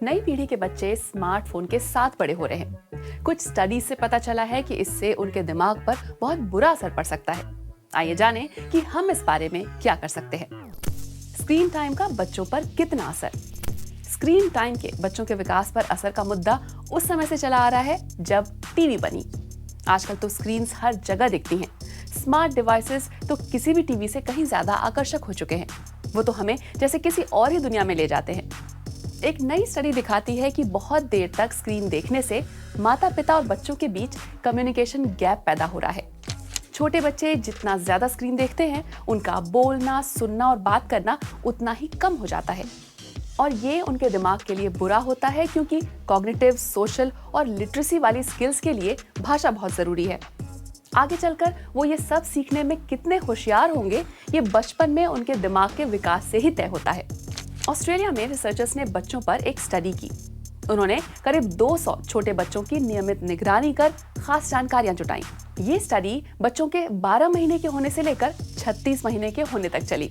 नई पीढ़ी के बच्चे स्मार्टफोन के साथ बड़े हो रहे हैं। कुछ स्टडीज से पता चला है कि इससे उनके दिमाग पर बहुत बुरा असर पड़ सकता है। आइए जानें कि हम इस बारे में क्या कर सकते हैं। स्क्रीन टाइम का बच्चों पर कितना असर। स्क्रीन टाइम के बच्चों के विकास पर असर का मुद्दा उस समय से चला आ रहा है जब टीवी बनी। आजकल तो स्क्रीन्स हर जगह दिखती हैं। स्मार्ट डिवाइसेस तो किसी भी टीवी से कहीं ज्यादा आकर्षक हो चुके हैं। वो तो हमें जैसे किसी और ही दुनिया में ले जाते हैं। एक नई स्टडी दिखाती है कि बहुत देर तक स्क्रीन देखने से माता पिता और बच्चों के बीच कम्युनिकेशन गैप पैदा हो रहा है। छोटे बच्चे जितना ज्यादा स्क्रीन देखते हैं, उनका बोलना, सुनना और बात करना उतना ही कम हो जाता है। और ये उनके दिमाग के लिए बुरा होता है, क्योंकि कॉग्निटिव, सोशल और लिटरेसी वाली स्किल्स के लिए भाषा बहुत जरूरी है। आगे चलकर वो ये सब सीखने में कितने होशियार होंगे, ये बचपन में उनके दिमाग के विकास से ही तय होता है। ऑस्ट्रेलिया में रिसर्चर्स ने बच्चों पर एक स्टडी की। उन्होंने करीब 200 छोटे बच्चों की नियमित निगरानी कर खास जानकारियां जुटाई। ये स्टडी बच्चों के 12 महीने के होने से लेकर 36 महीने के होने तक चली।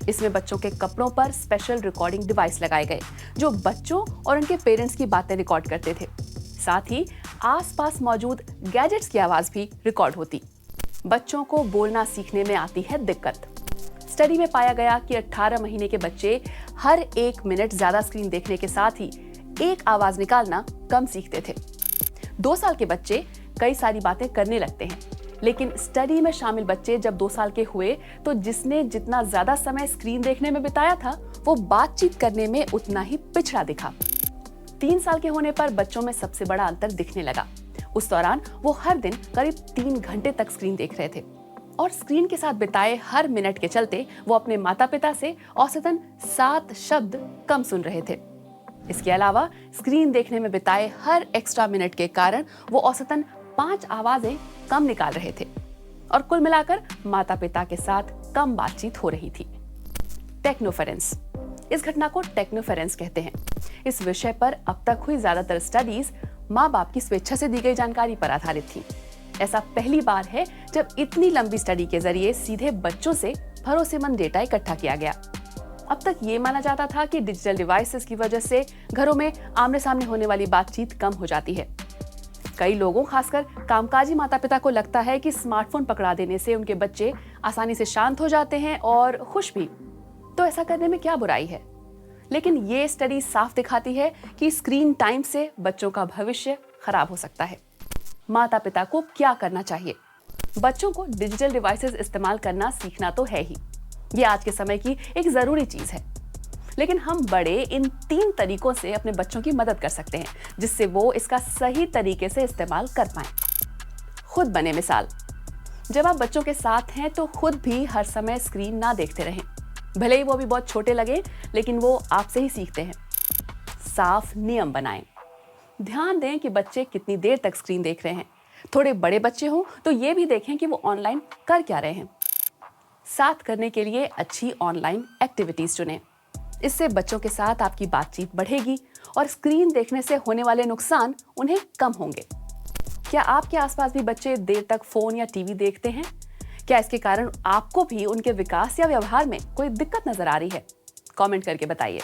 इसमें बच्चों के कपड़ों पर स्पेशल रिकॉर्डिंग डिवाइस लगाए गए, जो बच्चों और उनके पेरेंट्स की बातें रिकॉर्ड करते थे। साथ ही आसपास मौजूद गैजेट्स की आवाज भी रिकॉर्ड होती। बच्चों को बोलना सीखने में आती है दिक्कत। स्टडी में पाया गया कि 18 महीने के बच्चे हर 1 मिनट ज्यादा स्क्रीन देखने के साथ ही एक आवाज निकालना कम सीखते थे। 2 साल के बच्चे कई सारी बातें करने लगते हैं, लेकिन स्टडी में शामिल बच्चे जब 2 साल के हुए तो जिसने जितना ज्यादा समय स्क्रीन देखने में बिताया था, वो बातचीत करने में उतना ही पिछड़ा दिखा। 3 साल के होने पर बच्चों में सबसे बड़ा अंतर दिखने लगा। उस दौरान वो हर दिन करीब 3 घंटे तक स्क्रीन देख रहे थे और स्क्रीन के साथ बिताए हर मिनट के चलते वो अपने माता पिता से औसतन 7 शब्द कम सुन रहे थे। इसके अलावा स्क्रीन देखने में बिताए हर एक्स्ट्रा मिनट के कारण वो औसतन 5 आवाजें कम निकाल रहे थे और कुल मिलाकर माता पिता के साथ कम बातचीत हो रही थी। टेक्नोफेरेंस, इस घटना को टेक्नोफेरेंस कहते हैं। इस विषय पर अब तक हुई ज्यादातर स्टडीज माँ बाप की स्वेच्छा से दी गई जानकारी पर आधारित थी। ऐसा पहली बार है जब इतनी लंबी स्टडी के जरिए सीधे बच्चों से भरोसेमंद डेटा इकट्ठा किया गया। अब तक ये माना जाता था कि डिजिटल डिवाइसेस की वजह से घरों में आमने सामने होने वाली बातचीत कम हो जाती है। कई लोगों, खासकर कामकाजी माता पिता को लगता है कि स्मार्टफोन पकड़ा देने से उनके बच्चे आसानी से शांत हो जाते हैं और खुश भी। तो ऐसा करने में क्या बुराई है? लेकिन ये स्टडी साफ दिखाती है कि स्क्रीन टाइम से बच्चों का भविष्य खराब हो सकता है। माता पिता को क्या करना चाहिए? बच्चों को डिजिटल डिवाइसेस इस्तेमाल करना सीखना तो है ही, ये आज के समय की एक जरूरी चीज है। लेकिन हम बड़े इन 3 तरीकों से अपने बच्चों की मदद कर सकते हैं, जिससे वो इसका सही तरीके से इस्तेमाल कर पाएं। खुद बने मिसाल। जब आप बच्चों के साथ हैं तो खुद भी हर समय स्क्रीन ना देखते रहें। भले ही वो भी बहुत छोटे लगे, लेकिन वो आपसे ही सीखते हैं। साफ नियम बनाएं। ध्यान दें कि बच्चे कितनी देर तक स्क्रीन देख रहे हैं। थोड़े बड़े बच्चे हों तो ये भी देखें कि वो ऑनलाइन कर क्या रहे हैं। साथ करने के लिए अच्छी ऑनलाइन एक्टिविटीज चुनें। इससे बच्चों के साथ आपकी बातचीत बढ़ेगी और स्क्रीन देखने से होने वाले नुकसान उन्हें कम होंगे। क्या आपके आसपास भी बच्चे देर तक फोन या टीवी देखते हैं? क्या इसके कारण आपको भी उनके विकास या व्यवहार में कोई दिक्कत नजर आ रही है? कमेंट करके बताइए।